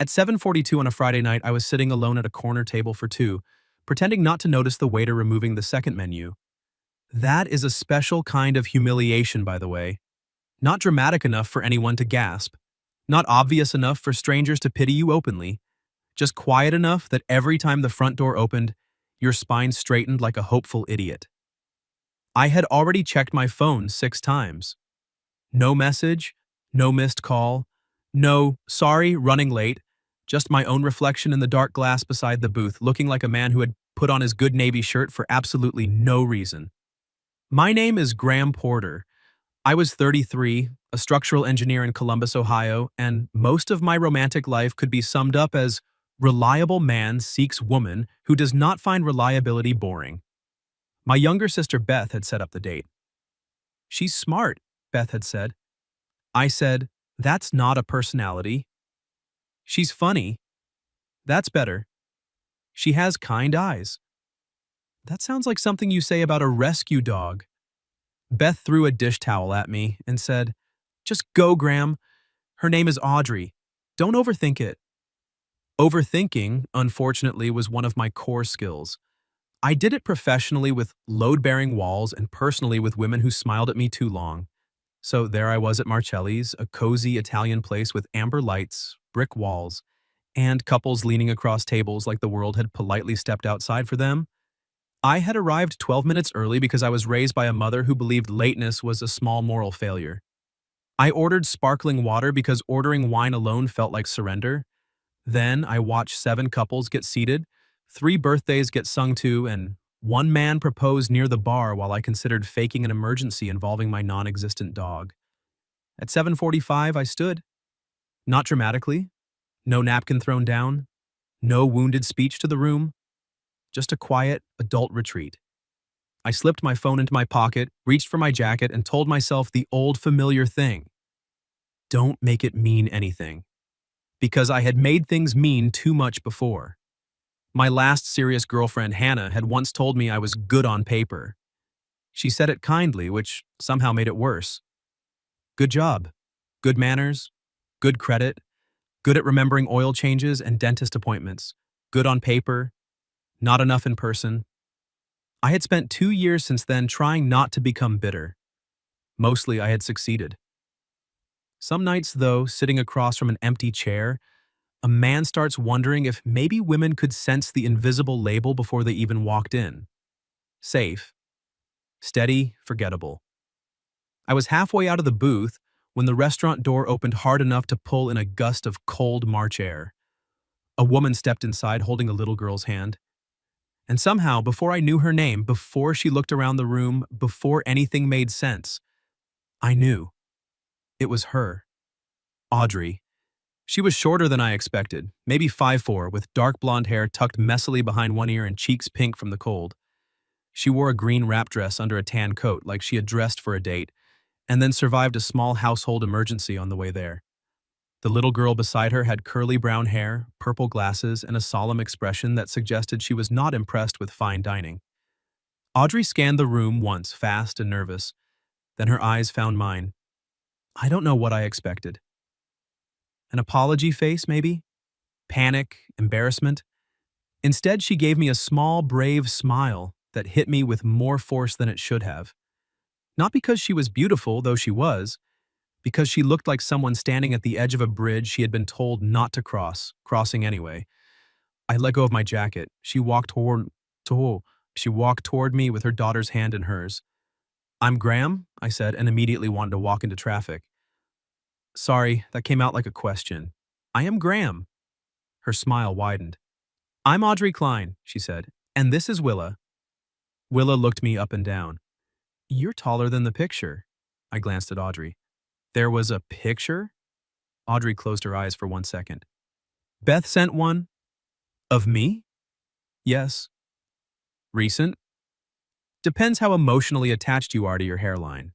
At 7:42 on a Friday night, I was sitting alone at a corner table for two, pretending not to notice the waiter removing the second menu. That is a special kind of humiliation, by the way. Not dramatic enough for anyone to gasp. Not obvious enough for strangers to pity you openly. Just quiet enough that every time the front door opened, your spine straightened like a hopeful idiot. I had already checked my phone 6 times. No message, no missed call, no, sorry, running late, just my own reflection in the dark glass beside the booth, looking like a man who had put on his good Navy shirt for absolutely no reason. My name is Graham Porter. I was 33, a structural engineer in Columbus, Ohio, and most of my romantic life could be summed up as reliable man seeks woman who does not find reliability boring. My younger sister Beth had set up the date. She's smart, Beth had said. I said, that's not a personality. She's funny. That's better. She has kind eyes. That sounds like something you say about a rescue dog. Beth threw a dish towel at me and said, just go, Graham. Her name is Audrey. Don't overthink it. Overthinking, unfortunately, was one of my core skills. I did it professionally with load-bearing walls and personally with women who smiled at me too long. So there I was at Marcelli's, a cozy Italian place with amber lights, brick walls, and couples leaning across tables like the world had politely stepped outside for them. I had arrived 12 minutes early because I was raised by a mother who believed lateness was a small moral failure. I ordered sparkling water because ordering wine alone felt like surrender. Then I watched 7 couples get seated, 3 birthdays get sung to, and one man proposed near the bar while I considered faking an emergency involving my non-existent dog. At 7:45, I stood. Not dramatically. No napkin thrown down. No wounded speech to the room. Just a quiet, adult retreat. I slipped my phone into my pocket, reached for my jacket, and told myself the old familiar thing. Don't make it mean anything. Because I had made things mean too much before. My last serious girlfriend, Hannah, had once told me I was good on paper. She said it kindly, which somehow made it worse. Good job. Good manners. Good credit. Good at remembering oil changes and dentist appointments. Good on paper. Not enough in person. I had spent 2 years since then trying not to become bitter. Mostly I had succeeded. Some nights, though, sitting across from an empty chair, a man starts wondering if maybe women could sense the invisible label before they even walked in. Safe. Steady, forgettable. I was halfway out of the booth when the restaurant door opened hard enough to pull in a gust of cold March air. A woman stepped inside holding a little girl's hand. And somehow, before I knew her name, before she looked around the room, before anything made sense, I knew. It was her. Audrey. She was shorter than I expected, maybe 5'4", with dark blonde hair tucked messily behind one ear and cheeks pink from the cold. She wore a green wrap dress under a tan coat like she had dressed for a date, and then survived a small household emergency on the way there. The little girl beside her had curly brown hair, purple glasses, and a solemn expression that suggested she was not impressed with fine dining. Audrey scanned the room once, fast and nervous. Then her eyes found mine. I don't know what I expected. An apology face, maybe? Panic, embarrassment? Instead, she gave me a small, brave smile that hit me with more force than it should have. Not because she was beautiful, though she was, because she looked like someone standing at the edge of a bridge she had been told not to cross, crossing anyway. I let go of my jacket. She walked toward me with her daughter's hand in hers. I'm Graham, I said, and immediately wanted to walk into traffic. Sorry, that came out like a question. I am Graham. Her smile widened. I'm Audrey Klein, she said, and this is Willa. Willa looked me up and down. You're taller than the picture. I glanced at Audrey. There was a picture? Audrey closed her eyes for 1 second. Beth sent one? Of me? Yes. Recent? Depends how emotionally attached you are to your hairline.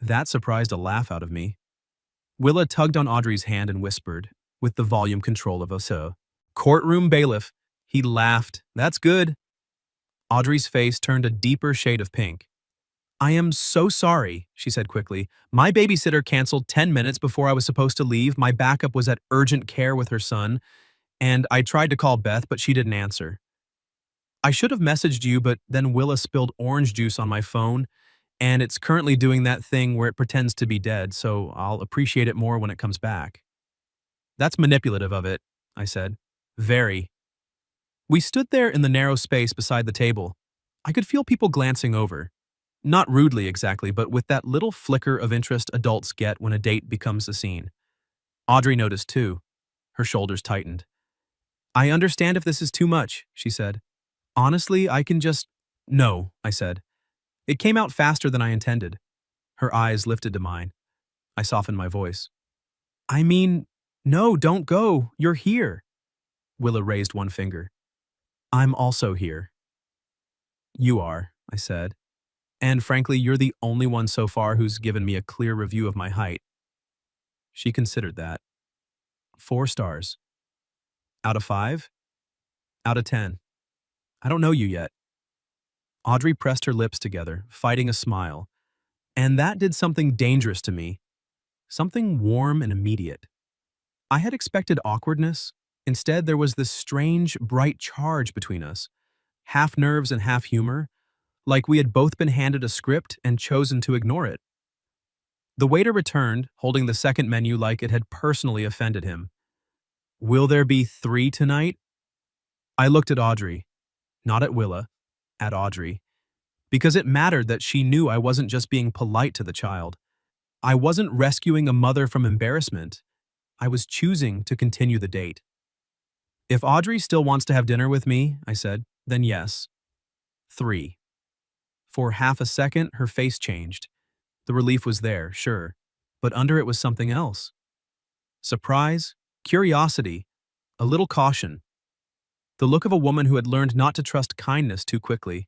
That surprised a laugh out of me. Willa tugged on Audrey's hand and whispered, with the volume control of a courtroom bailiff. He laughed. That's good. Audrey's face turned a deeper shade of pink. I am so sorry, she said quickly. My babysitter canceled 10 minutes before I was supposed to leave. My backup was at urgent care with her son, and I tried to call Beth, but she didn't answer. I should have messaged you, but then Willa spilled orange juice on my phone, and it's currently doing that thing where it pretends to be dead, so I'll appreciate it more when it comes back. That's manipulative of it, I said. Very. We stood there in the narrow space beside the table. I could feel people glancing over. Not rudely exactly, but with that little flicker of interest adults get when a date becomes a scene. Audrey noticed too. Her shoulders tightened. I understand if this is too much, she said. Honestly, I can just… No, I said. It came out faster than I intended. Her eyes lifted to mine. I softened my voice. I mean, no, don't go. You're here. Willa raised one finger. I'm also here. You are, I said. And frankly, you're the only one so far who's given me a clear review of my height. She considered that. 4 stars. Out of 5? Out of 10. I don't know you yet. Audrey pressed her lips together, fighting a smile. And that did something dangerous to me. Something warm and immediate. I had expected awkwardness. Instead, there was this strange, bright charge between us. Half nerves and half humor, like we had both been handed a script and chosen to ignore it. The waiter returned, holding the second menu like it had personally offended him. Will there be 3 tonight? I looked at Audrey. Not at Willa, at Audrey. Because it mattered that she knew I wasn't just being polite to the child. I wasn't rescuing a mother from embarrassment. I was choosing to continue the date. If Audrey still wants to have dinner with me, I said, then yes. 3. For half a second, her face changed. The relief was there, sure, but under it was something else. Surprise, curiosity, a little caution. The look of a woman who had learned not to trust kindness too quickly.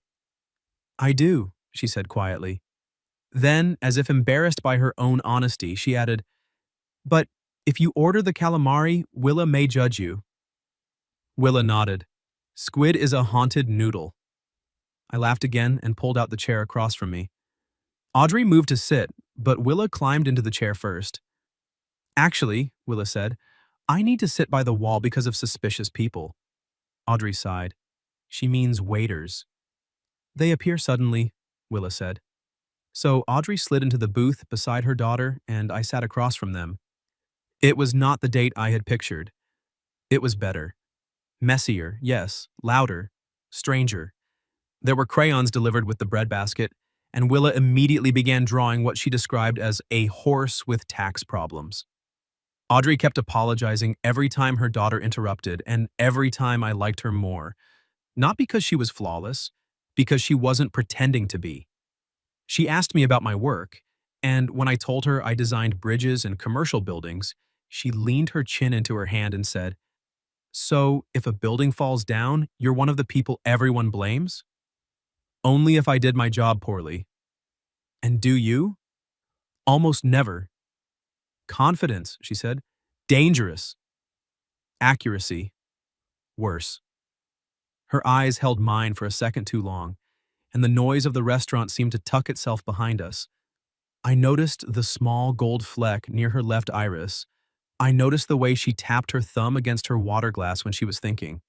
I do, she said quietly. Then, as if embarrassed by her own honesty, she added, but if you order the calamari, Willa may judge you. Willa nodded. Squid is a haunted noodle. I laughed again and pulled out the chair across from me. Audrey moved to sit, but Willa climbed into the chair first. Actually, Willa said, I need to sit by the wall because of suspicious people. Audrey sighed. She means waiters. They appear suddenly, Willa said. So Audrey slid into the booth beside her daughter, and I sat across from them. It was not the date I had pictured. It was better. Messier, yes, louder, stranger. There were crayons delivered with the breadbasket, and Willa immediately began drawing what she described as a horse with tax problems. Audrey kept apologizing every time her daughter interrupted, and every time I liked her more. Not because she was flawless, because she wasn't pretending to be. She asked me about my work, and when I told her I designed bridges and commercial buildings, she leaned her chin into her hand and said, So, if a building falls down, you're one of the people everyone blames? Only if I did my job poorly. And do you? Almost never. Confidence, she said. Dangerous. Accuracy. Worse. Her eyes held mine for a second too long, and the noise of the restaurant seemed to tuck itself behind us. I noticed the small gold fleck near her left iris. I noticed the way she tapped her thumb against her water glass when she was thinking.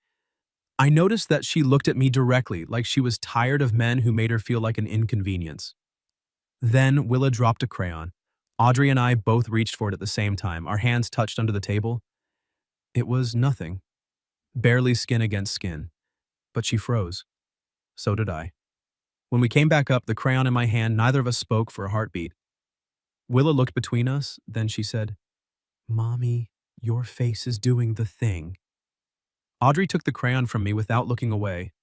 I noticed that she looked at me directly, like she was tired of men who made her feel like an inconvenience. Then Willa dropped a crayon. Audrey and I both reached for it at the same time. Our hands touched under the table. It was nothing. Barely skin against skin. But she froze. So did I. When we came back up, the crayon in my hand, neither of us spoke for a heartbeat. Willa looked between us, then she said, Mommy, your face is doing the thing. Audrey took the crayon from me without looking away.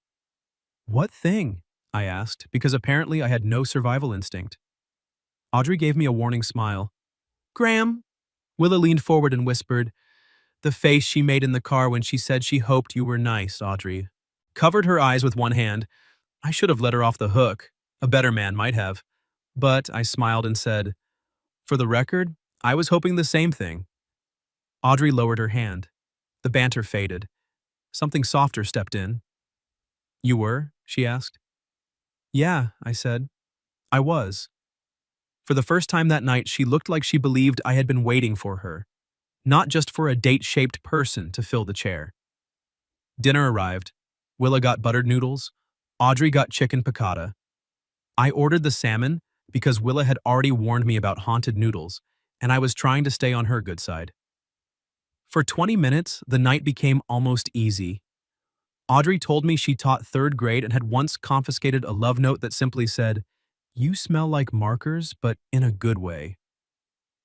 What thing? I asked, because apparently I had no survival instinct. Audrey gave me a warning smile. Graham! Willa leaned forward and whispered, The face she made in the car when she said she hoped you were nice, Audrey. Covered her eyes with one hand. I should have let her off the hook. A better man might have. But I smiled and said, For the record, I was hoping the same thing. Audrey lowered her hand. The banter faded. Something softer stepped in. You were? She asked. Yeah, I said. I was. For the first time that night, she looked like she believed I had been waiting for her, not just for a date-shaped person to fill the chair. Dinner arrived. Willa got buttered noodles. Audrey got chicken piccata. I ordered the salmon because Willa had already warned me about haunted noodles, and I was trying to stay on her good side. For 20 minutes, the night became almost easy. Audrey told me she taught third grade and had once confiscated a love note that simply said, "You smell like markers, but in a good way."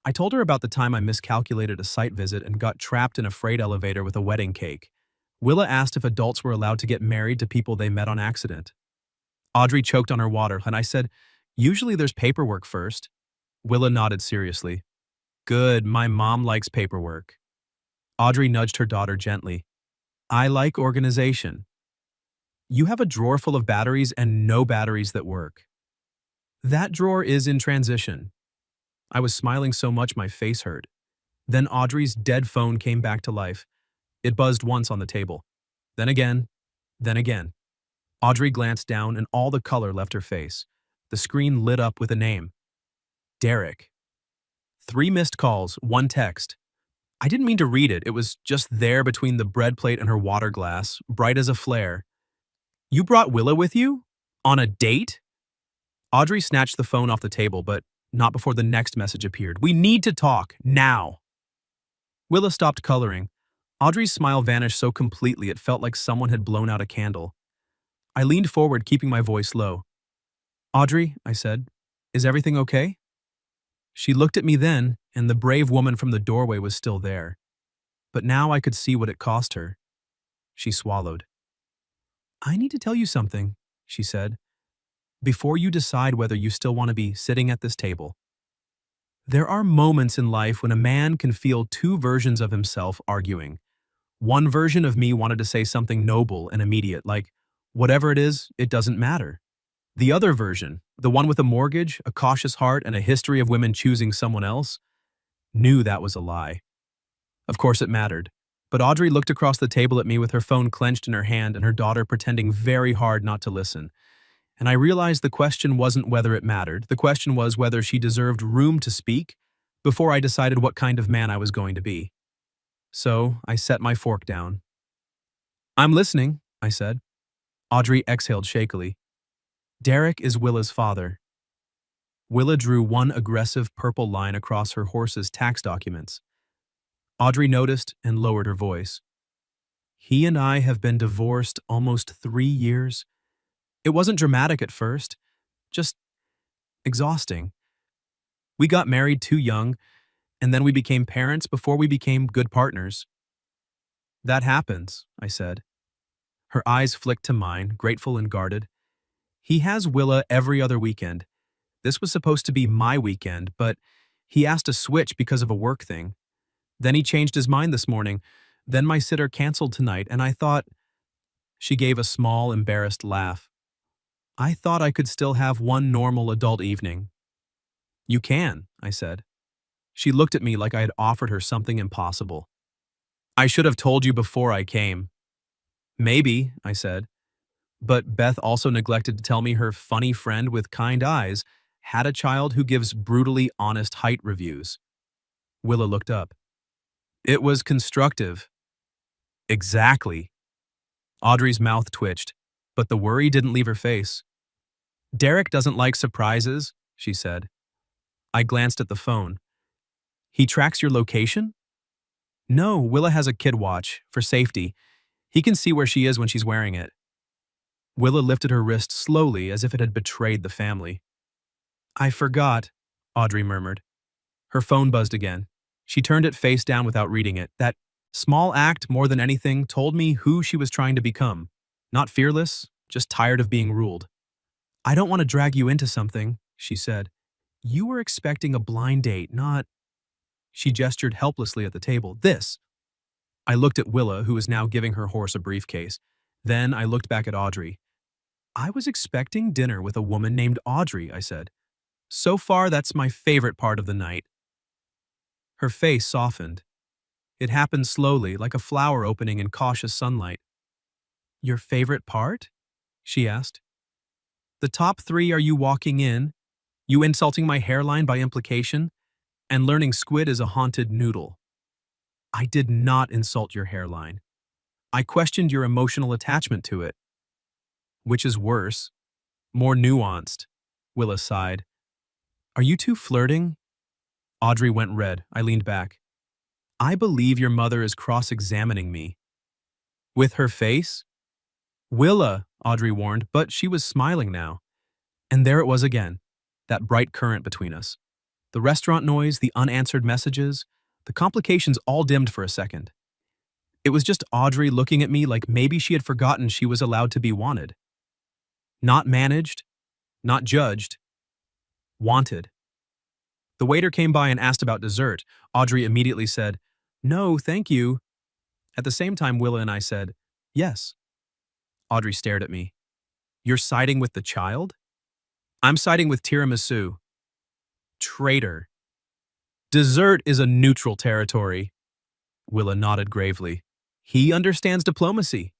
I told her about the time I miscalculated a site visit and got trapped in a freight elevator with a wedding cake. Willa asked if adults were allowed to get married to people they met on accident. Audrey choked on her water, and I said, "Usually there's paperwork first." Willa nodded seriously. "Good, my mom likes paperwork." Audrey nudged her daughter gently. "I like organization. You have a drawer full of batteries and no batteries that work." "That drawer is in transition." I was smiling so much my face hurt. Then Audrey's dead phone came back to life. It buzzed once on the table. Then again. Then again. Audrey glanced down and all the color left her face. The screen lit up with a name. Derek. 3 missed calls, 1 text. I didn't mean to read it. It was just there between the bread plate and her water glass, bright as a flare. "You brought Willa with you? On a date?" Audrey snatched the phone off the table, but not before the next message appeared. "We need to talk, now." Willa stopped coloring. Audrey's smile vanished so completely it felt like someone had blown out a candle. I leaned forward, keeping my voice low. "Audrey," I said, "is everything okay?" She looked at me then, and the brave woman from the doorway was still there. But now I could see what it cost her. She swallowed. "I need to tell you something," she said, "before you decide whether you still want to be sitting at this table. There are moments in life when a man can feel 2 versions of himself arguing. One version of me wanted to say something noble and immediate, like, 'Whatever it is, it doesn't matter.' The other version, the one with a mortgage, a cautious heart, and a history of women choosing someone else, knew that was a lie. Of course it mattered. But Audrey looked across the table at me with her phone clenched in her hand and her daughter pretending very hard not to listen. And I realized the question wasn't whether it mattered. The question was whether she deserved room to speak before I decided what kind of man I was going to be. So I set my fork down. "I'm listening," I said. Audrey exhaled shakily. "Derek is Willa's father." Willa drew one aggressive purple line across her horse's tax documents. Audrey noticed and lowered her voice. "He and I have been divorced almost 3 years. It wasn't dramatic at first, just exhausting. We got married too young, and then we became parents before we became good partners." "That happens," I said. Her eyes flicked to mine, grateful and guarded. "He has Willa every other weekend. This was supposed to be my weekend, but he asked to switch because of a work thing. Then he changed his mind this morning. Then my sitter canceled tonight, and I thought—" She gave a small, embarrassed laugh. "I thought I could still have one normal adult evening." "You can," I said. She looked at me like I had offered her something impossible. "I should have told you before I came." "Maybe," I said. But Beth also neglected to tell me her funny friend with kind eyes had a child who gives brutally honest height reviews. Willa looked up. "It was constructive." "Exactly." Audrey's mouth twitched, but the worry didn't leave her face. "Derek doesn't like surprises," she said. I glanced at the phone. "He tracks your location?" "No, Willa has a kid watch, for safety. He can see where she is when she's wearing it." Willa lifted her wrist slowly as if it had betrayed the family. "I forgot," Audrey murmured. Her phone buzzed again. She turned it face down without reading it. That small act, more than anything, told me who she was trying to become. Not fearless, just tired of being ruled. "I don't want to drag you into something," she said. "You were expecting a blind date, not—" She gestured helplessly at the table. "This." I looked at Willa, who was now giving her horse a briefcase. Then I looked back at Audrey. "I was expecting dinner with a woman named Audrey," I said. "So far, that's my favorite part of the night." Her face softened. It happened slowly, like a flower opening in cautious sunlight. "Your favorite part?" she asked. "The top 3 are you walking in, You insulting my hairline by implication? And learning squid is a haunted noodle. I did not insult your hairline. I questioned your emotional attachment to it. Which is worse, more nuanced. Willa sighed. Are you two flirting? Audrey went red. I leaned back. I believe your mother is cross-examining me. With her face? Willa, Audrey warned, but she was smiling now. And there it was again, that bright current between us. The restaurant noise, the unanswered messages, the complications all dimmed for a second. It was just Audrey looking at me like maybe she had forgotten she was allowed to be wanted. Not managed, not judged, wanted. The waiter came by and asked about dessert. Audrey immediately said, "No, thank you." At the same time, Willa and I said, "Yes." Audrey stared at me. You're siding with the child? I'm siding with tiramisu. Traitor. Dessert is a neutral territory. Willa nodded gravely. He understands diplomacy.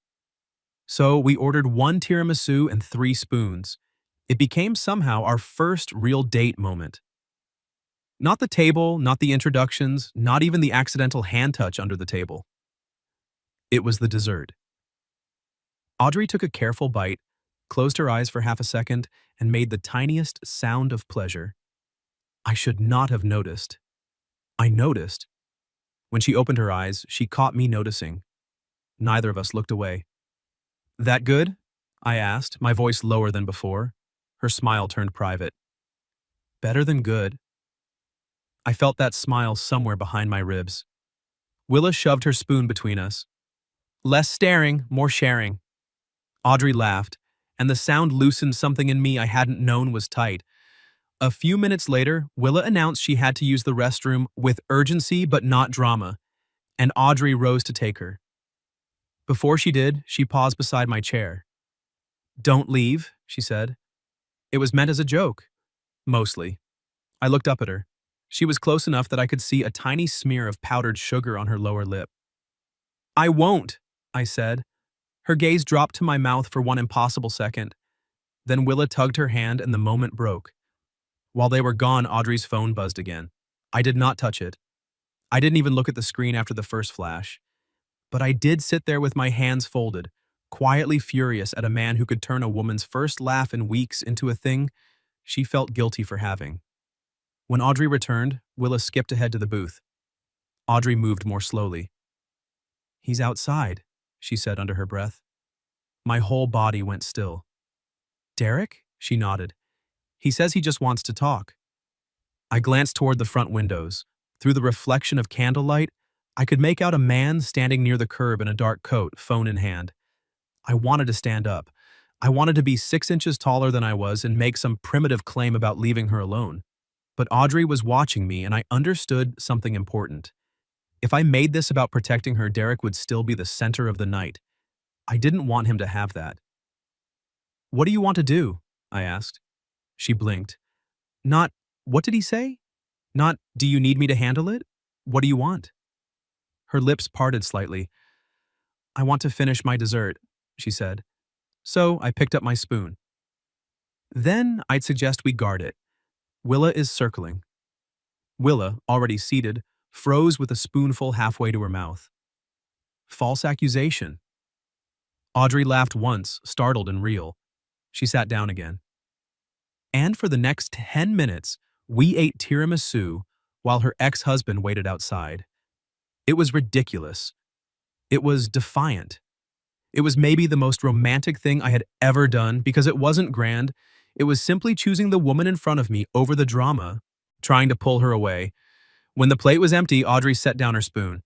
So we ordered 1 tiramisu and 3 spoons. It became somehow our first real date moment. Not the table, not the introductions, not even the accidental hand touch under the table. It was the dessert. Audrey took a careful bite, closed her eyes for half a second, and made the tiniest sound of pleasure. I should not have noticed. I noticed. When she opened her eyes, she caught me noticing. Neither of us looked away. That good? I asked, my voice lower than before. Her smile turned private. Better than good. I felt that smile somewhere behind my ribs. Willa shoved her spoon between us. Less staring, more sharing. Audrey laughed, and the sound loosened something in me I hadn't known was tight. A few minutes later, Willa announced she had to use the restroom with urgency but not drama, and Audrey rose to take her. Before she did, she paused beside my chair. Don't leave, she said. It was meant as a joke. Mostly. I looked up at her. She was close enough that I could see a tiny smear of powdered sugar on her lower lip. I won't, I said. Her gaze dropped to my mouth for one impossible second. Then Willa tugged her hand and the moment broke. While they were gone, Audrey's phone buzzed again. I did not touch it. I didn't even look at the screen after the first flash. But I did sit there with my hands folded, quietly furious at a man who could turn a woman's first laugh in weeks into a thing she felt guilty for having. When Audrey returned, Willa skipped ahead to the booth. Audrey moved more slowly. He's outside, she said under her breath. My whole body went still. Derek? She nodded. He says he just wants to talk. I glanced toward the front windows. Through the reflection of candlelight, I could make out a man standing near the curb in a dark coat, phone in hand. I wanted to stand up. I wanted to be 6 inches taller than I was and make some primitive claim about leaving her alone. But Audrey was watching me and I understood something important. If I made this about protecting her, Derek would still be the center of the night. I didn't want him to have that. What do you want to do? I asked. She blinked. Not, what did he say? Not, do you need me to handle it? What do you want? Her lips parted slightly. I want to finish my dessert, she said. So I picked up my spoon. Then I'd suggest we guard it. Willa is circling. Willa, already seated, froze with a spoonful halfway to her mouth. False accusation. Audrey laughed once, startled and real. She sat down again. And for the next 10 minutes, we ate tiramisu while her ex-husband waited outside. It was ridiculous. It was defiant. It was maybe the most romantic thing I had ever done because it wasn't grand. It was simply choosing the woman in front of me over the drama, trying to pull her away. When the plate was empty, Audrey set down her spoon.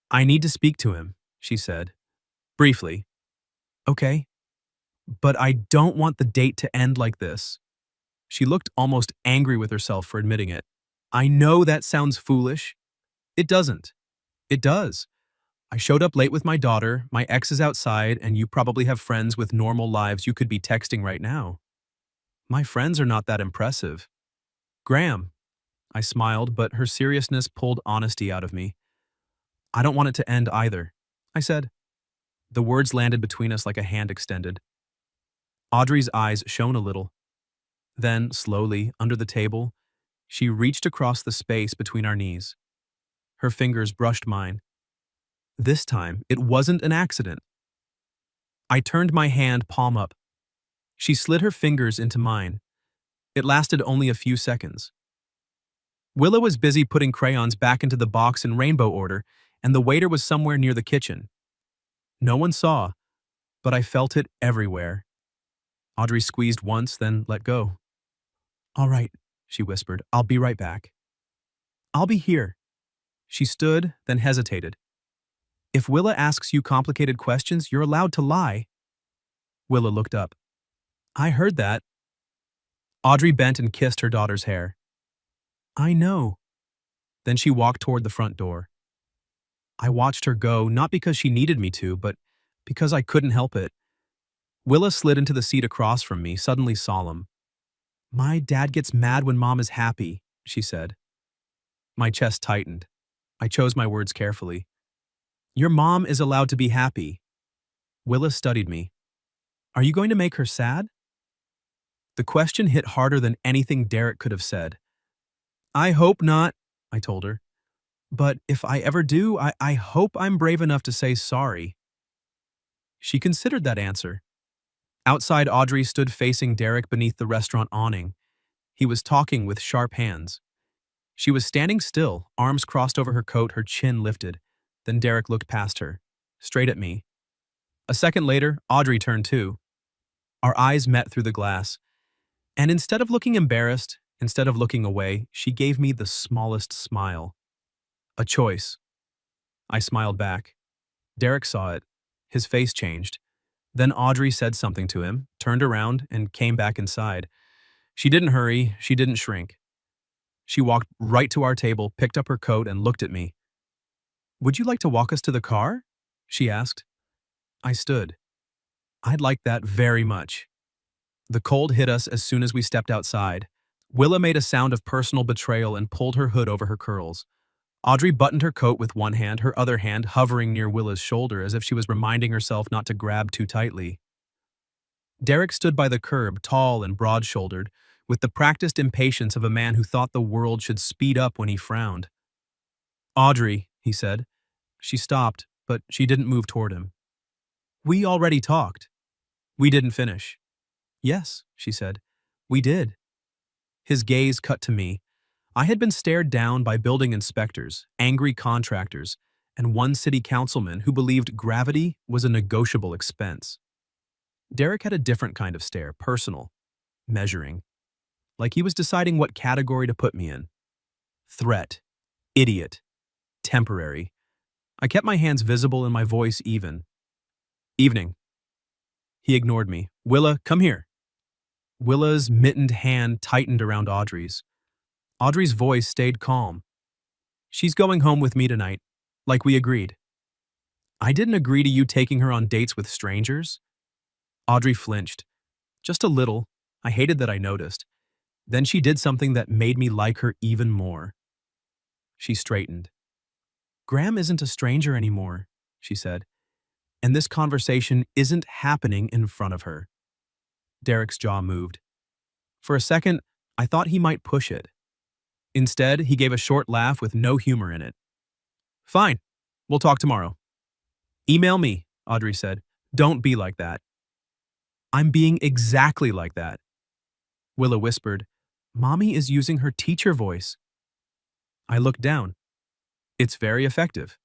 I need to speak to him, she said. Briefly. Okay. But I don't want the date to end like this. She looked almost angry with herself for admitting it. I know that sounds foolish. It doesn't. It does. I showed up late with my daughter, my ex is outside, and you probably have friends with normal lives you could be texting right now. My friends are not that impressive. Graham. I smiled, but her seriousness pulled honesty out of me. I don't want it to end either, I said. The words landed between us like a hand extended. Audrey's eyes shone a little. Then, slowly, under the table, she reached across the space between our knees. Her fingers brushed mine. This time, it wasn't an accident. I turned my hand palm up. She slid her fingers into mine. It lasted only a few seconds. Willa was busy putting crayons back into the box in rainbow order, and the waiter was somewhere near the kitchen. No one saw, but I felt it everywhere. Audrey squeezed once, then let go. "All right," she whispered. "I'll be right back." "I'll be here." She stood, then hesitated. "If Willa asks you complicated questions, you're allowed to lie." Willa looked up. "I heard that." Audrey bent and kissed her daughter's hair. "I know." Then she walked toward the front door. I watched her go, not because she needed me to, but because I couldn't help it. Willa slid into the seat across from me, suddenly solemn. "My dad gets mad when Mom is happy," she said. My chest tightened. I chose my words carefully. "Your mom is allowed to be happy." Willa studied me. "Are you going to make her sad?" The question hit harder than anything Derek could have said. "I hope not," I told her. "But if I ever do, I hope I'm brave enough to say sorry." She considered that answer. Outside, Audrey stood facing Derek beneath the restaurant awning. He was talking with sharp hands. She was standing still, arms crossed over her coat, her chin lifted. Then Derek looked past her, straight at me. A second later, Audrey turned too. Our eyes met through the glass. And instead of looking embarrassed, instead of looking away, she gave me the smallest smile. A choice. I smiled back. Derek saw it. His face changed. Then Audrey said something to him, turned around, and came back inside. She didn't hurry, she didn't shrink. She walked right to our table, picked up her coat, and looked at me. "Would you like to walk us to the car?" she asked. I stood. "I'd like that very much." The cold hit us as soon as we stepped outside. Willa made a sound of personal betrayal and pulled her hood over her curls. Audrey buttoned her coat with one hand, her other hand hovering near Willa's shoulder as if she was reminding herself not to grab too tightly. Derek stood by the curb, tall and broad-shouldered, with the practiced impatience of a man who thought the world should speed up when he frowned. "Audrey," he said. She stopped, but she didn't move toward him. "We already talked." "We didn't finish." "Yes," she said. "We did." His gaze cut to me. I had been stared down by building inspectors, angry contractors, and one city councilman who believed gravity was a negotiable expense. Derek had a different kind of stare, personal, measuring, like he was deciding what category to put me in. Threat, idiot, temporary. I kept my hands visible and my voice even. "Evening." He ignored me. "Willa, come here." Willa's mittened hand tightened around Audrey's. Audrey's voice stayed calm. "She's going home with me tonight, like we agreed." "I didn't agree to you taking her on dates with strangers." Audrey flinched. Just a little. I hated that I noticed. Then she did something that made me like her even more. She straightened. "Graham isn't a stranger anymore," she said. "And this conversation isn't happening in front of her." Derek's jaw moved. For a second, I thought he might push it. Instead, he gave a short laugh with no humor in it. "Fine. We'll talk tomorrow." "Email me," Audrey said. "Don't be like that." "I'm being exactly like that." Willa whispered, "Mommy is using her teacher voice." I looked down. "It's very effective.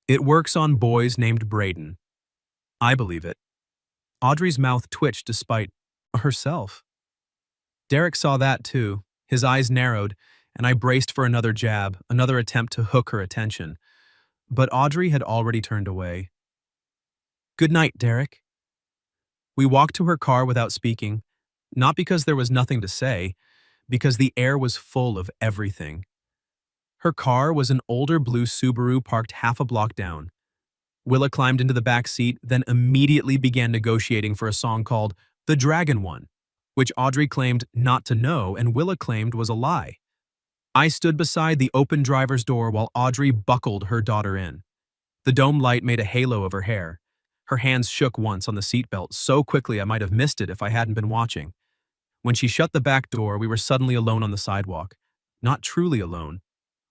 It works on boys named Braden." I believe it. Audrey's mouth twitched despite herself. Derek saw that too. His eyes narrowed, and I braced for another jab, another attempt to hook her attention. But Audrey had already turned away. "Good night, Derek." We walked to her car without speaking, not because there was nothing to say, because the air was full of everything. Her car was an older blue Subaru parked half a block down. Willa climbed into the back seat, then immediately began negotiating for a song called "The Dragon One," which Audrey claimed not to know and Willa claimed was a lie. I stood beside the open driver's door while Audrey buckled her daughter in. The dome light made a halo of her hair. Her hands shook once on the seatbelt so quickly I might have missed it if I hadn't been watching. When she shut the back door, we were suddenly alone on the sidewalk. Not truly alone.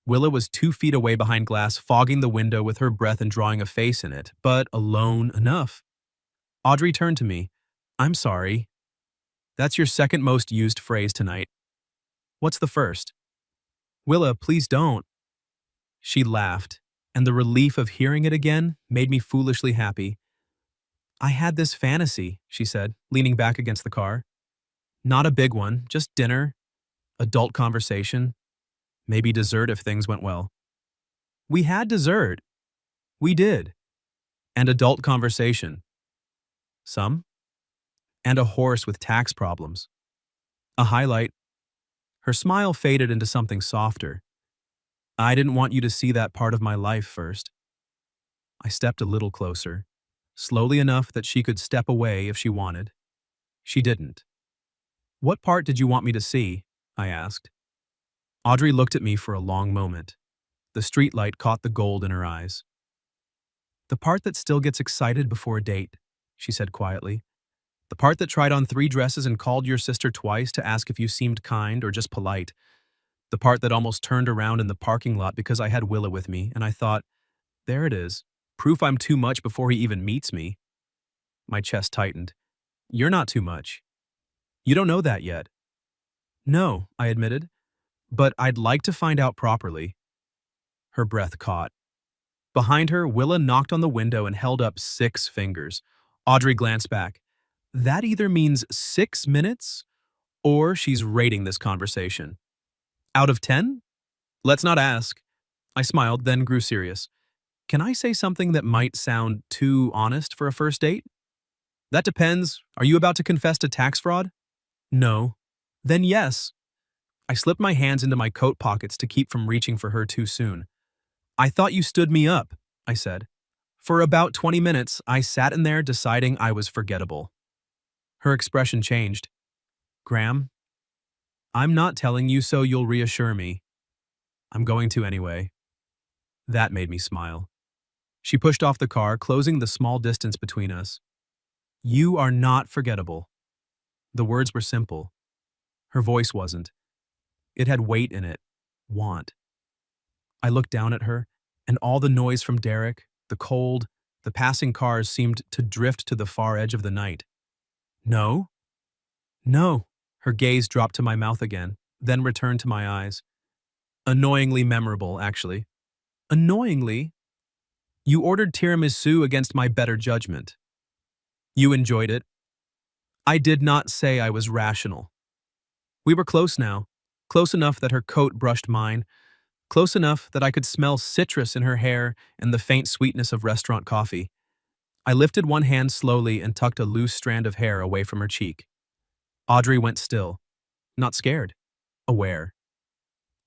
Willa was 2 feet away behind glass, fogging the window with her breath and drawing a face in it, but alone enough. Audrey turned to me. I'm sorry. That's your second most used phrase tonight. What's the first? Willa, please don't. She laughed, and the relief of hearing it again made me foolishly happy. I had this fantasy, she said, leaning back against the car. Not a big one, just dinner, adult conversation, maybe dessert if things went well. We had dessert. We did. And adult conversation. Some. And a horse with tax problems. A highlight. Her smile faded into something softer. I didn't want you to see that part of my life first. I stepped a little closer, slowly enough that she could step away if she wanted. She didn't. What part did you want me to see? I asked. Audrey looked at me for a long moment. The streetlight caught the gold in her eyes. The part that still gets excited before a date, she said quietly. The part that tried on 3 dresses and called your sister twice to ask if you seemed kind or just polite. The part that almost turned around in the parking lot because I had Willa with me, and I thought, there it is. Proof I'm too much before he even meets me. My chest tightened. You're not too much. You don't know that yet. No, I admitted, but I'd like to find out properly. Her breath caught. Behind her, Willa knocked on the window and held up 6 fingers. Audrey glanced back. That either means 6 minutes or she's rating this conversation. Out of 10? Let's not ask. I smiled, then grew serious. Can I say something that might sound too honest for a first date? That depends. Are you about to confess to tax fraud? No. Then yes. I slipped my hands into my coat pockets to keep from reaching for her too soon. I thought you stood me up, I said. For about 20 minutes, I sat in there deciding I was forgettable. Her expression changed. Graham, I'm not telling you so you'll reassure me. I'm going to anyway. That made me smile. She pushed off the car, closing the small distance between us. You are not forgettable. The words were simple. Her voice wasn't. It had weight in it. Want. I looked down at her, and all the noise from Derek, the cold, the passing cars seemed to drift to the far edge of the night. No? No. Her gaze dropped to my mouth again, then returned to my eyes. Annoyingly memorable, actually. Annoyingly? You ordered tiramisu against my better judgment. You enjoyed it. I did not say I was rational. We were close now, close enough that her coat brushed mine, close enough that I could smell citrus in her hair and the faint sweetness of restaurant coffee. I lifted one hand slowly and tucked a loose strand of hair away from her cheek. Audrey went still, not scared, aware.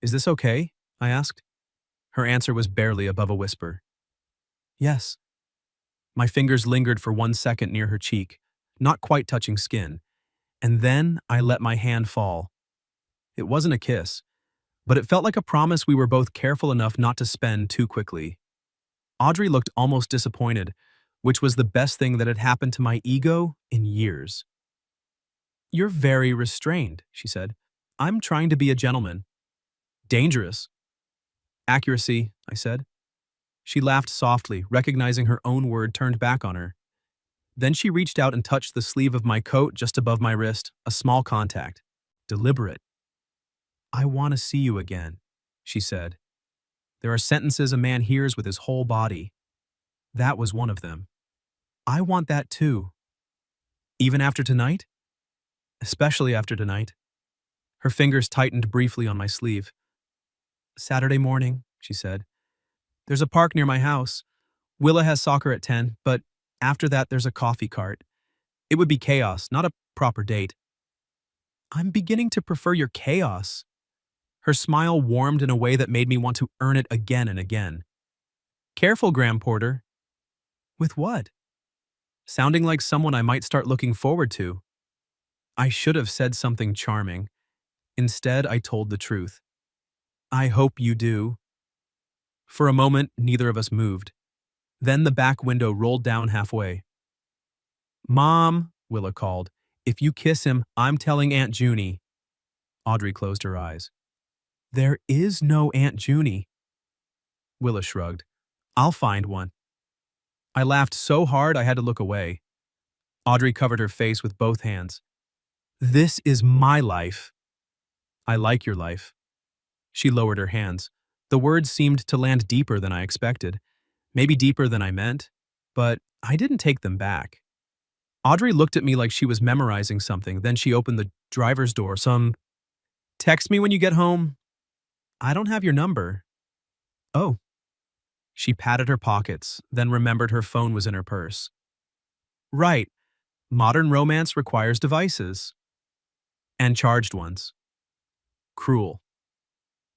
Is this okay? I asked. Her answer was barely above a whisper. Yes. My fingers lingered for 1 second near her cheek, not quite touching skin, and then I let my hand fall. It wasn't a kiss, but it felt like a promise we were both careful enough not to spend too quickly. Audrey looked almost disappointed, which was the best thing that had happened to my ego in years. You're very restrained, she said. I'm trying to be a gentleman. Dangerous. Accuracy, I said. She laughed softly, recognizing her own word turned back on her. Then she reached out and touched the sleeve of my coat just above my wrist, a small contact. Deliberate. I want to see you again, she said. There are sentences a man hears with his whole body. That was one of them. I want that too. Even after tonight? Especially after tonight. Her fingers tightened briefly on my sleeve. Saturday morning, she said. There's a park near my house. Willa has soccer at 10, but after that there's a coffee cart. It would be chaos, not a proper date. I'm beginning to prefer your chaos. Her smile warmed in a way that made me want to earn it again and again. Careful, Graham Porter. With what? Sounding like someone I might start looking forward to. I should have said something charming. Instead, I told the truth. I hope you do. For a moment, neither of us moved. Then the back window rolled down halfway. Mom, Willa called. If you kiss him, I'm telling Aunt Junie. Audrey closed her eyes. There is no Aunt Junie. Willa shrugged. I'll find one. I laughed so hard I had to look away. Audrey covered her face with both hands. This is my life. I like your life. She lowered her hands. The words seemed to land deeper than I expected, maybe deeper than I meant, but I didn't take them back. Audrey looked at me like she was memorizing something, then she opened the driver's door. Text me when you get home. I don't have your number. Oh. She patted her pockets, then remembered her phone was in her purse. Right. Modern romance requires devices. And charged ones. Cruel.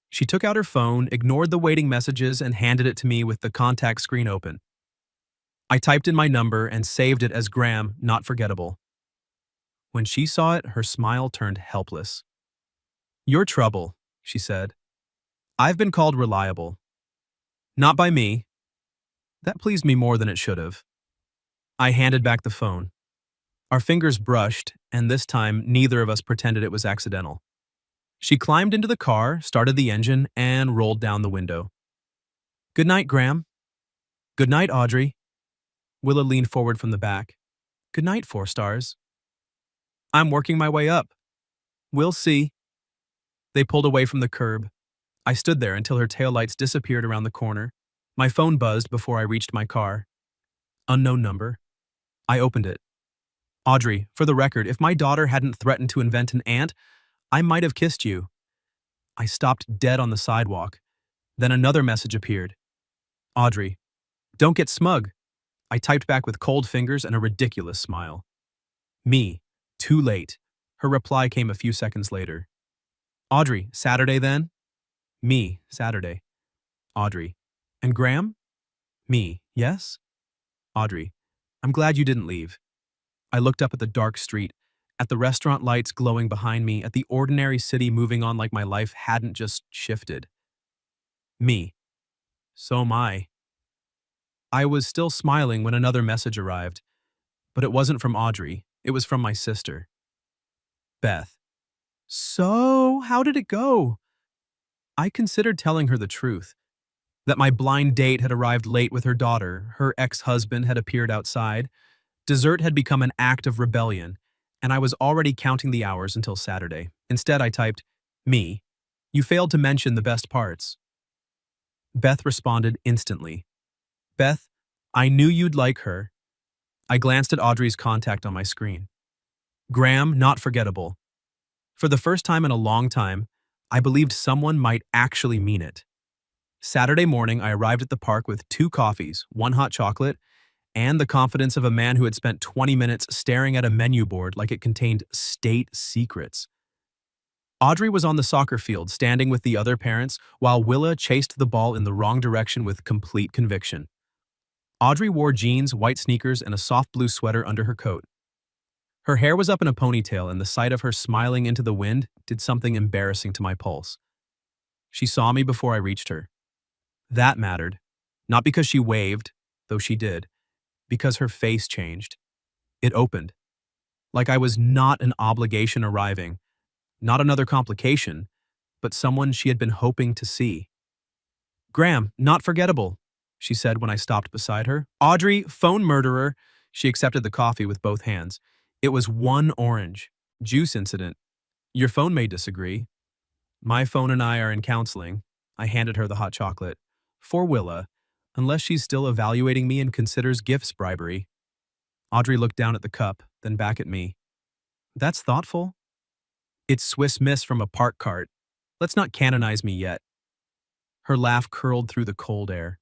She took out her phone, ignored the waiting messages, and handed it to me with the contact screen open. I typed in my number and saved it as Graham, not forgettable. When she saw it, her smile turned helpless. Your trouble, she said. I've been called reliable. Not by me. That pleased me more than it should have. I handed back the phone. Our fingers brushed, and this time neither of us pretended it was accidental. She climbed into the car, started the engine, and rolled down the window. Good night, Graham. Good night, Audrey. Willa leaned forward from the back. Good night, 4 stars. I'm working my way up. We'll see. They pulled away from the curb. I stood there until her taillights disappeared around the corner. My phone buzzed before I reached my car. Unknown number. I opened it. Audrey, for the record, if my daughter hadn't threatened to invent an aunt, I might have kissed you. I stopped dead on the sidewalk. Then another message appeared. Audrey, don't get smug. I typed back with cold fingers and a ridiculous smile. Me, too late. Her reply came a few seconds later. Audrey, Saturday then? Me, Saturday. Audrey, and Graham? Me, yes? Audrey, I'm glad you didn't leave. I looked up at the dark street, at the restaurant lights glowing behind me, at the ordinary city moving on like my life hadn't just shifted. Me. So am I. I was still smiling when another message arrived, but it wasn't from Audrey, it was from my sister. Beth. So, how did it go? I considered telling her the truth, that my blind date had arrived late with her daughter, her ex-husband had appeared outside, dessert had become an act of rebellion, and I was already counting the hours until Saturday. Instead, I typed, me. You failed to mention the best parts. Beth responded instantly. Beth, I knew you'd like her. I glanced at Audrey's contact on my screen. Graham, not forgettable. For the first time in a long time, I believed someone might actually mean it. Saturday morning, I arrived at the park with 2 coffees, 1 hot chocolate, and the confidence of a man who had spent 20 minutes staring at a menu board like it contained state secrets. Audrey was on the soccer field, standing with the other parents, while Willa chased the ball in the wrong direction with complete conviction. Audrey wore jeans, white sneakers, and a soft blue sweater under her coat. Her hair was up in a ponytail, and the sight of her smiling into the wind did something embarrassing to my pulse. She saw me before I reached her. That mattered, not because she waved, though she did, because her face changed. It opened. Like I was not an obligation arriving, not another complication, but someone she had been hoping to see. Graham, not forgettable, she said when I stopped beside her. Audrey, phone murderer. She accepted the coffee with both hands. It was 1 orange. Juice incident. Your phone may disagree. My phone and I are in counseling. I handed her the hot chocolate. For Willa, unless she's still evaluating me and considers gifts bribery. Audrey looked down at the cup, then back at me. That's thoughtful. It's Swiss Miss from a park cart. Let's not canonize me yet. Her laugh curled through the cold air.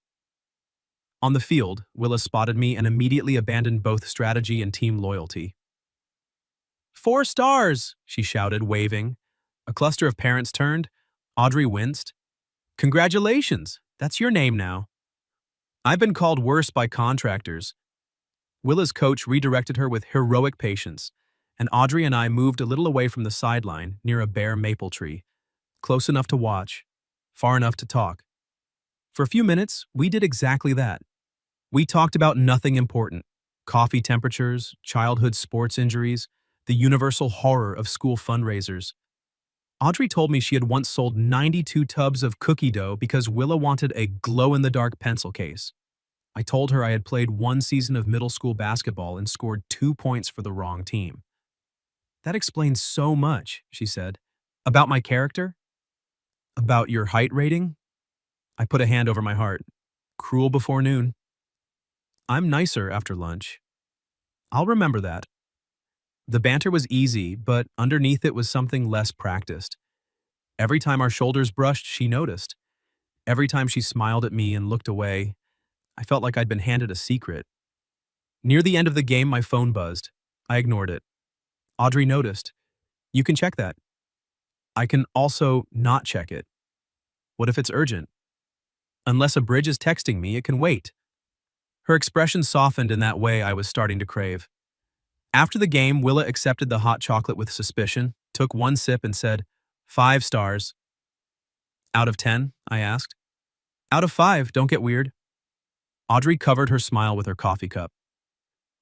On the field, Willa spotted me and immediately abandoned both strategy and team loyalty. 4 stars, she shouted, waving. A cluster of parents turned. Audrey winced. Congratulations, that's your name now. I've been called worse by contractors. Willa's coach redirected her with heroic patience, and Audrey and I moved a little away from the sideline near a bare maple tree, close enough to watch, far enough to talk. For a few minutes, we did exactly that. We talked about nothing important, coffee temperatures, childhood sports injuries, the universal horror of school fundraisers. Audrey told me she had once sold 92 tubs of cookie dough because Willa wanted a glow-in-the-dark pencil case. I told her I had played one season of middle school basketball and scored 2 points for the wrong team. That explains so much, she said. About my character? About your height rating? I put a hand over my heart. Cruel before noon. I'm nicer after lunch. I'll remember that. The banter was easy, but underneath it was something less practiced. Every time our shoulders brushed, she noticed. Every time she smiled at me and looked away, I felt like I'd been handed a secret. Near the end of the game, my phone buzzed. I ignored it. Audrey noticed. You can check that. I can also not check it. What if it's urgent? Unless a bridge is texting me, it can wait. Her expression softened in that way I was starting to crave. After the game, Willa accepted the hot chocolate with suspicion, took one sip and said, 5 stars. Out of 10? I asked. Out of 5, don't get weird. Audrey covered her smile with her coffee cup.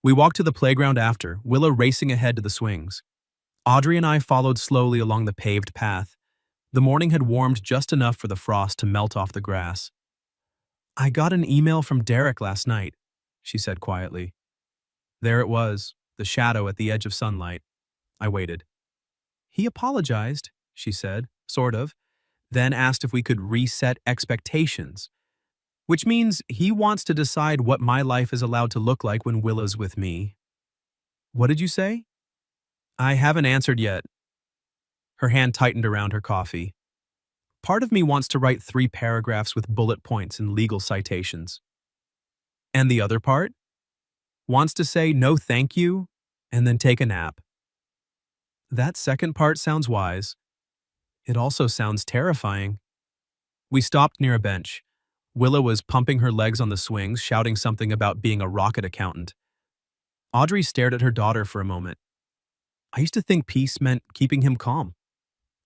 We walked to the playground after, Willa racing ahead to the swings. Audrey and I followed slowly along the paved path. The morning had warmed just enough for the frost to melt off the grass. I got an email from Derek last night, she said quietly. There it was, the shadow at the edge of sunlight. I waited. He apologized, she said, sort of, then asked if we could reset expectations, which means he wants to decide what my life is allowed to look like when Willa's with me. What did you say? I haven't answered yet. Her hand tightened around her coffee. Part of me wants to write 3 paragraphs with bullet points and legal citations. And the other part? Wants to say no thank you and then take a nap. That second part sounds wise. It also sounds terrifying. We stopped near a bench. Willa was pumping her legs on the swings, shouting something about being a rocket accountant. Audrey stared at her daughter for a moment. I used to think peace meant keeping him calm.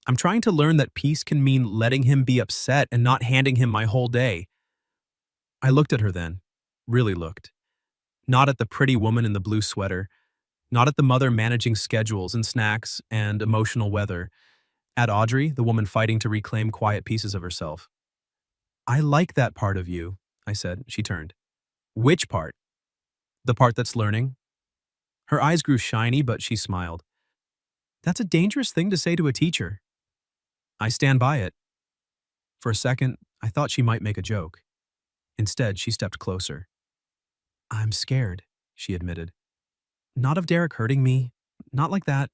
I'm trying to learn that peace can mean letting him be upset and not handing him my whole day. I looked at her then, really looked. Not at the pretty woman in the blue sweater, not at the mother managing schedules and snacks and emotional weather, at Audrey, the woman fighting to reclaim quiet pieces of herself. I like that part of you, I said. She turned. Which part? The part that's learning? Her eyes grew shiny, but she smiled. That's a dangerous thing to say to a teacher. I stand by it. For a second, I thought she might make a joke. Instead, she stepped closer. I'm scared, she admitted. Not of Derek hurting me, not like that.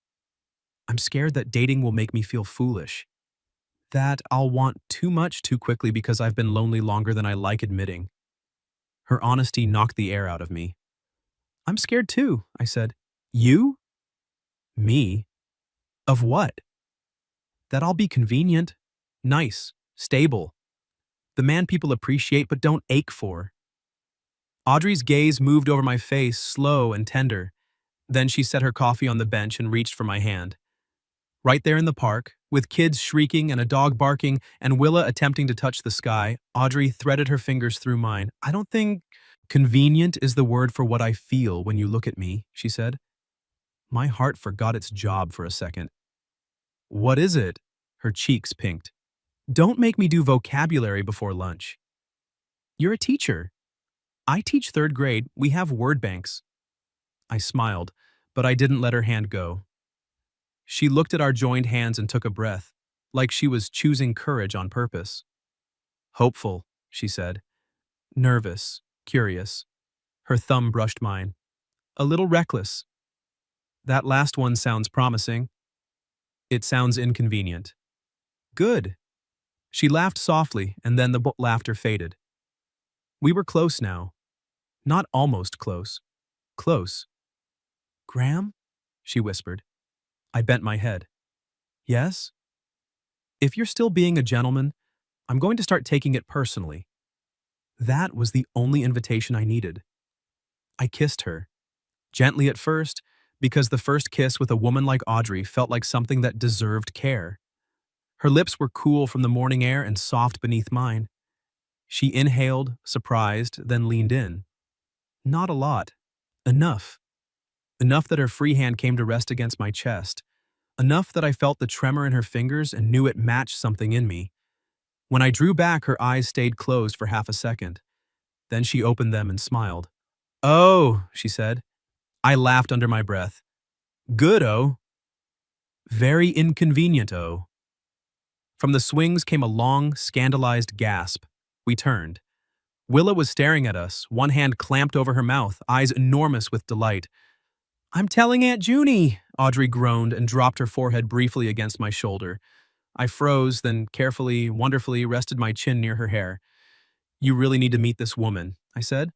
I'm scared that dating will make me feel foolish. That I'll want too much too quickly because I've been lonely longer than I like admitting. Her honesty knocked the air out of me. I'm scared too, I said. You? Me? Of what? That I'll be convenient, nice, stable. The man people appreciate but don't ache for. Audrey's gaze moved over my face, slow and tender. Then she set her coffee on the bench and reached for my hand. Right there in the park, with kids shrieking and a dog barking and Willa attempting to touch the sky, Audrey threaded her fingers through mine. I don't think convenient is the word for what I feel when you look at me, she said. My heart forgot its job for a second. What is it? Her cheeks pinked. Don't make me do vocabulary before lunch. You're a teacher. I teach 3rd grade. We have word banks. I smiled, but I didn't let her hand go. She looked at our joined hands and took a breath, like she was choosing courage on purpose. Hopeful, she said. Nervous, curious. Her thumb brushed mine. A little reckless. That last one sounds promising. It sounds inconvenient. Good. She laughed softly, and then the laughter faded. We were close now. Not almost close. Close. Graham? She whispered. I bent my head. Yes? If you're still being a gentleman, I'm going to start taking it personally. That was the only invitation I needed. I kissed her. Gently at first, because the first kiss with a woman like Audrey felt like something that deserved care. Her lips were cool from the morning air and soft beneath mine. She inhaled, surprised, then leaned in. Not a lot. Enough. enough that her free hand came to rest against my chest, enough that I felt the tremor in her fingers and knew it matched something in me. When I drew back, her eyes stayed closed for half a second. Then she opened them and smiled. "Oh," she said. I laughed under my breath. "Good, oh. Very inconvenient, oh." From the swings came a long, scandalized gasp. We turned. Willa was staring at us, one hand clamped over her mouth, eyes enormous with delight. "I'm telling Aunt Junie," Audrey groaned and dropped her forehead briefly against my shoulder. I froze, then carefully, wonderfully rested my chin near her hair. "You really need to meet this woman," I said.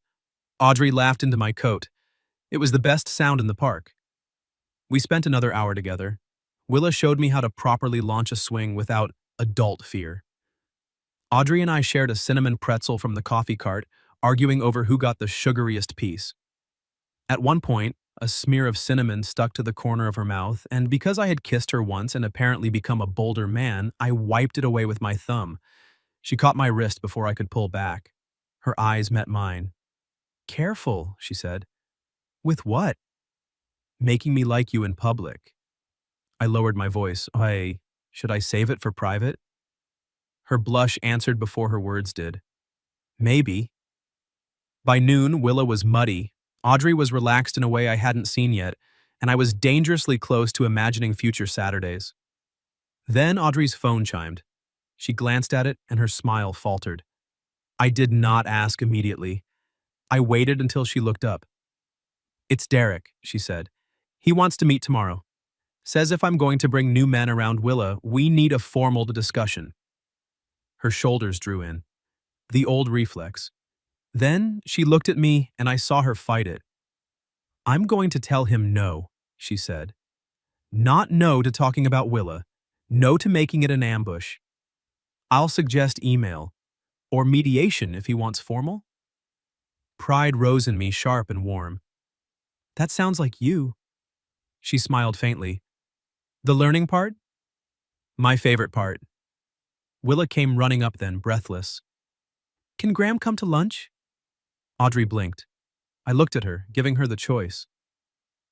Audrey laughed into my coat. It was the best sound in the park. We spent another hour together. Willa showed me how to properly launch a swing without adult fear. Audrey and I shared a cinnamon pretzel from the coffee cart, arguing over who got the sugariest piece. At one point, a smear of cinnamon stuck to the corner of her mouth, and because I had kissed her once and apparently become a bolder man, I wiped it away with my thumb. She caught my wrist before I could pull back. Her eyes met mine. "Careful," she said. "With what?" "Making me like you in public." I lowered my voice. Should I save it for private?" Her blush answered before her words did. "Maybe." By noon, Willa was muddy. Audrey was relaxed in a way I hadn't seen yet, and I was dangerously close to imagining future Saturdays. Then Audrey's phone chimed. She glanced at it, and her smile faltered. I did not ask immediately. I waited until she looked up. "It's Derek," she said. "He wants to meet tomorrow. Says if I'm going to bring new men around Willa, we need a formal discussion." Her shoulders drew in. The old reflex. Then she looked at me, and I saw her fight it. "I'm going to tell him no," she said. "Not no to talking about Willa. No to making it an ambush. I'll suggest email. Or mediation if he wants formal." Pride rose in me, sharp and warm. "That sounds like you." She smiled faintly. "The learning part?" "My favorite part." Willa came running up then, breathless. "Can Graham come to lunch?" Audrey blinked. I looked at her, giving her the choice.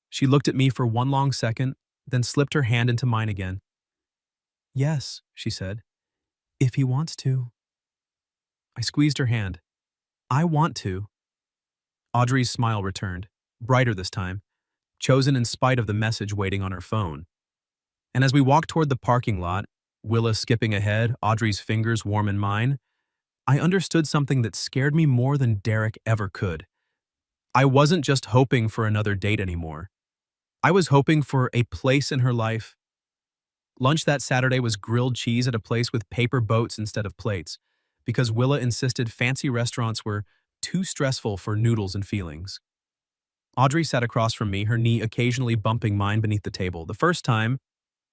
She looked at me for one long second, then slipped her hand into mine again. "Yes," she said, "if he wants to." I squeezed her hand. "I want to." Audrey's smile returned, brighter this time, chosen in spite of the message waiting on her phone. And as we walked toward the parking lot, Willa skipping ahead, Audrey's fingers warm in mine, I understood something that scared me more than Derek ever could. I wasn't just hoping for another date anymore. I was hoping for a place in her life. Lunch that Saturday was grilled cheese at a place with paper boats instead of plates, because Willa insisted fancy restaurants were too stressful for noodles and feelings. Audrey sat across from me, her knee occasionally bumping mine beneath the table. The first time,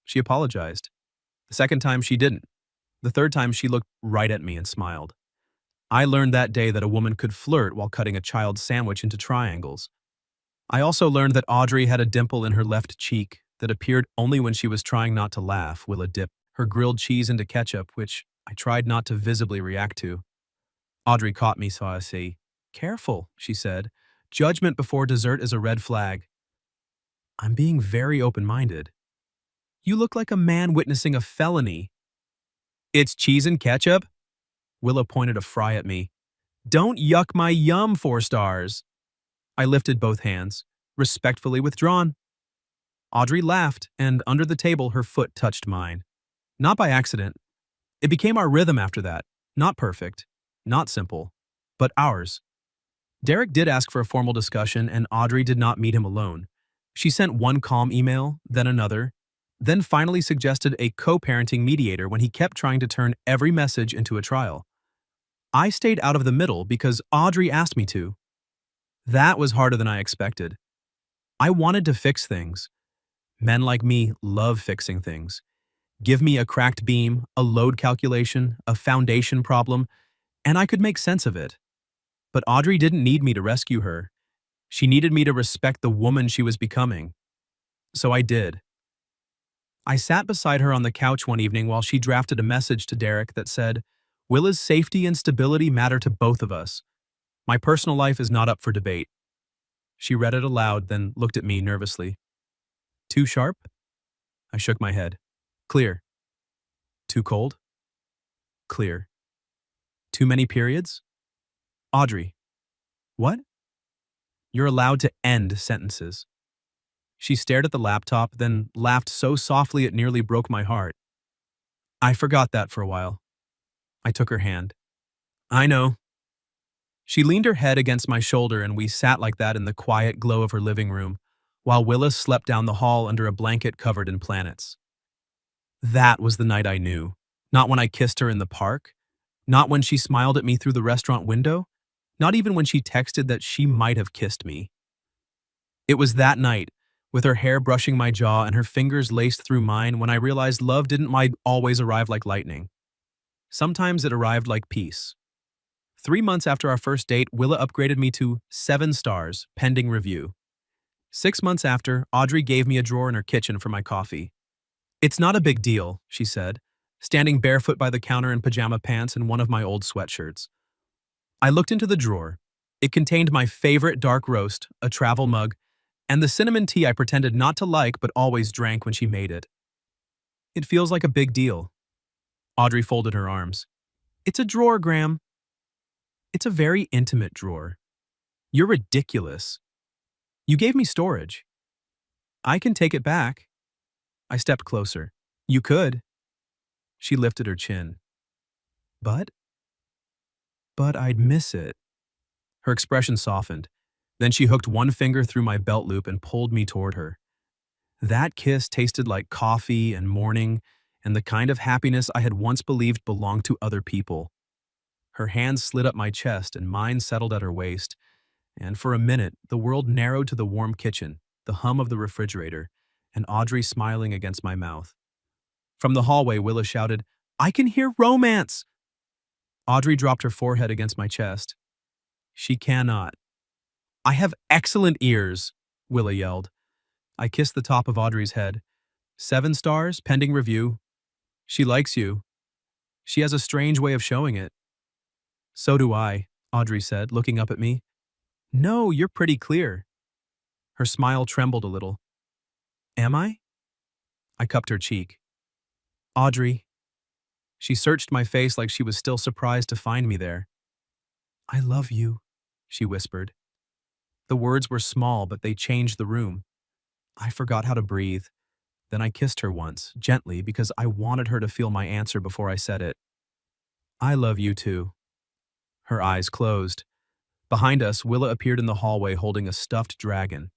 she apologized. The second time, she didn't. The third time, she looked right at me and smiled. I learned that day that a woman could flirt while cutting a child's sandwich into triangles. I also learned that Audrey had a dimple in her left cheek that appeared only when she was trying not to laugh. Willa dipped her grilled cheese into ketchup, which I tried not to visibly react to. Audrey caught me, so I say, "Careful," she said. "Judgment before dessert is a red flag." "I'm being very open-minded." "You look like a man witnessing a felony." "It's cheese and ketchup?" Willa pointed a fry at me. "Don't yuck my yum, 4 stars." I lifted both hands, respectfully withdrawn. Audrey laughed, and under the table her foot touched mine. Not by accident. It became our rhythm after that. Not perfect, not simple, but ours. Derek did ask for a formal discussion, and Audrey did not meet him alone. She sent one calm email, then another, then finally suggested a co-parenting mediator when he kept trying to turn every message into a trial. I stayed out of the middle because Audrey asked me to. That was harder than I expected. I wanted to fix things. Men like me love fixing things. Give me a cracked beam, a load calculation, a foundation problem, and I could make sense of it. But Audrey didn't need me to rescue her. She needed me to respect the woman she was becoming. So I did. I sat beside her on the couch one evening while she drafted a message to Derek that said, "Willa's safety and stability matter to both of us. My personal life is not up for debate." She read it aloud, then looked at me nervously. Too sharp? I shook my head. Clear. Too cold? Clear. Too many periods? Audrey. What? You're allowed to end sentences. She stared at the laptop, then laughed so softly it nearly broke my heart. I forgot that for a while. I took her hand. I know. She leaned her head against my shoulder and we sat like that in the quiet glow of her living room, while Willis slept down the hall under a blanket covered in planets. That was the night I knew. Not when I kissed her in the park, not when she smiled at me through the restaurant window, not even when she texted that she might have kissed me. It was that night, with her hair brushing my jaw and her fingers laced through mine, when I realized love didn't always arrive like lightning. Sometimes it arrived like peace. 3 months after our first date, Willa upgraded me to 7 stars, pending review. 6 months after, Audrey gave me a drawer in her kitchen for my coffee. It's not a big deal, she said, standing barefoot by the counter in pajama pants and one of my old sweatshirts. I looked into the drawer. It contained my favorite dark roast, a travel mug, and the cinnamon tea I pretended not to like but always drank when she made it. It feels like a big deal. Audrey folded her arms. It's a drawer, Graham. It's a very intimate drawer. You're ridiculous. You gave me storage. I can take it back. I stepped closer. You could. She lifted her chin. But? But I'd miss it. Her expression softened. Then she hooked one finger through my belt loop and pulled me toward her. That kiss tasted like coffee and morning and the kind of happiness I had once believed belonged to other people. Her hands slid up my chest and mine settled at her waist, and for a minute the world narrowed to the warm kitchen, the hum of the refrigerator, and Audrey smiling against my mouth. From the hallway, Willa shouted, I can hear romance! Audrey dropped her forehead against my chest. She cannot. I have excellent ears, Willa yelled. I kissed the top of Audrey's head. 7 stars, pending review. She likes you. She has a strange way of showing it. So do I, Audrey said, looking up at me. No, you're pretty clear. Her smile trembled a little. Am I? I cupped her cheek. Audrey. She searched my face like she was still surprised to find me there. I love you, she whispered. The words were small, but they changed the room. I forgot how to breathe. Then I kissed her once, gently, because I wanted her to feel my answer before I said it. I love you too. Her eyes closed. Behind us, Willa appeared in the hallway holding a stuffed dragon.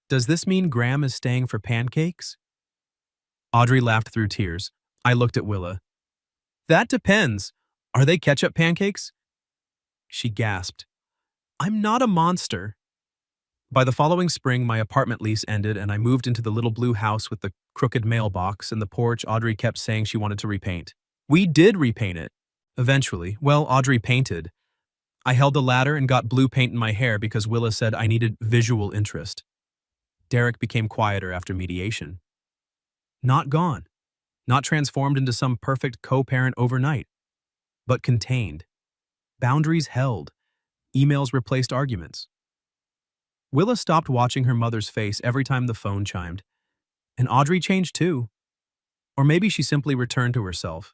Does this mean Graham is staying for pancakes? Audrey laughed through tears. I looked at Willa. That depends. Are they ketchup pancakes? She gasped. I'm not a monster. By the following spring, my apartment lease ended and I moved into the little blue house with the crooked mailbox and the porch Audrey kept saying she wanted to repaint. We did repaint it. Eventually. Well, Audrey painted. I held the ladder and got blue paint in my hair because Willa said I needed visual interest. Derek became quieter after mediation. Not gone. Not transformed into some perfect co-parent overnight. But contained. Boundaries held. Emails replaced arguments. Willa stopped watching her mother's face every time the phone chimed. And Audrey changed too. Or maybe she simply returned to herself.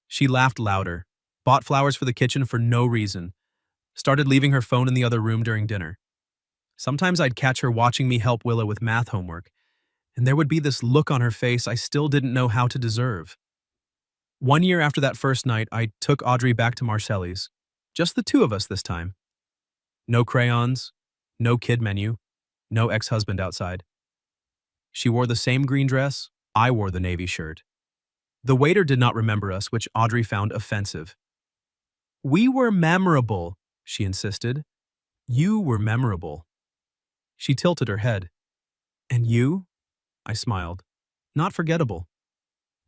She laughed louder, bought flowers for the kitchen for no reason, started leaving her phone in the other room during dinner. Sometimes I'd catch her watching me help Willa with math homework, and there would be this look on her face I still didn't know how to deserve. 1 year after that first night, I took Audrey back to Marcelli's. Just the two of us this time. No crayons, no kid menu, no ex-husband outside. She wore the same green dress, I wore the navy shirt. The waiter did not remember us, which Audrey found offensive. We were memorable, she insisted. You were memorable. She tilted her head. And you? I smiled. Not forgettable.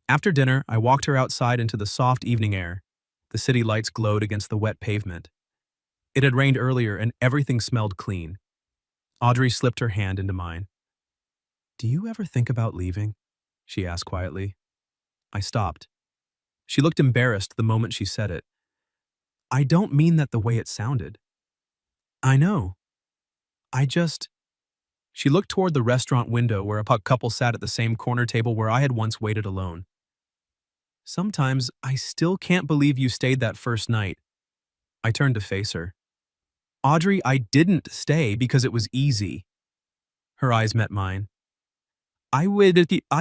After dinner, I walked her outside into the soft evening air. The city lights glowed against the wet pavement. It had rained earlier and everything smelled clean. Audrey slipped her hand into mine. Do you ever think about leaving? She asked quietly. I stopped. She looked embarrassed the moment she said it. I don't mean that the way it sounded. I know. I just... She looked toward the restaurant window where a couple sat at the same corner table where I had once waited alone. Sometimes I still can't believe you stayed that first night. I turned to face her. Audrey, I didn't stay because it was easy. Her eyes met mine. I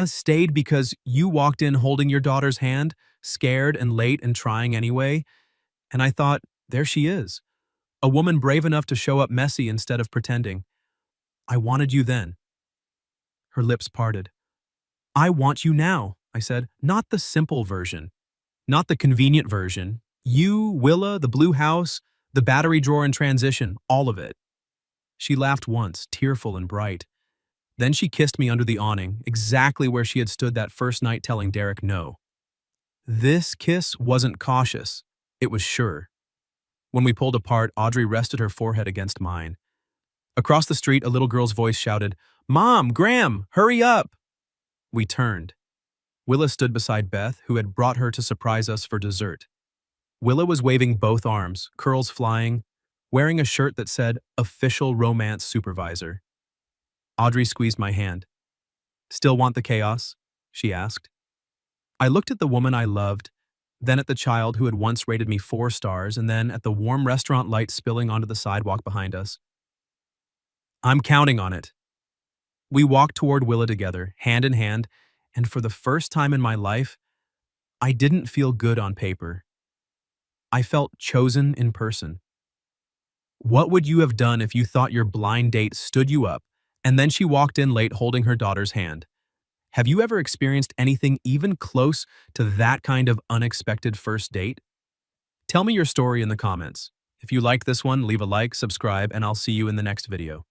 stayed because you walked in holding your daughter's hand, scared and late and trying anyway, and I thought, there she is. A woman brave enough to show up messy instead of pretending. I wanted you then. Her lips parted. I want you now, I said, not the simple version, not the convenient version. You, Willa, the blue house, the battery drawer in transition, all of it. She laughed once, tearful and bright. Then she kissed me under the awning, exactly where she had stood that first night telling Derek no. This kiss wasn't cautious. It was sure. When we pulled apart, Audrey rested her forehead against mine. Across the street, a little girl's voice shouted, Mom, Graham, hurry up! We turned. Willa stood beside Beth, who had brought her to surprise us for dessert. Willa was waving both arms, curls flying, wearing a shirt that said, Official Romance Supervisor. Audrey squeezed my hand. Still want the chaos? She asked. I looked at the woman I loved, then at the child who had once rated me 4 stars, and then at the warm restaurant light spilling onto the sidewalk behind us. I'm counting on it. We walked toward Willa together, hand in hand, and for the first time in my life, I didn't feel good on paper. I felt chosen in person. What would you have done if you thought your blind date stood you up, and then she walked in late holding her daughter's hand? Have you ever experienced anything even close to that kind of unexpected first date? Tell me your story in the comments. If you liked this one, leave a like, subscribe, and I'll see you in the next video.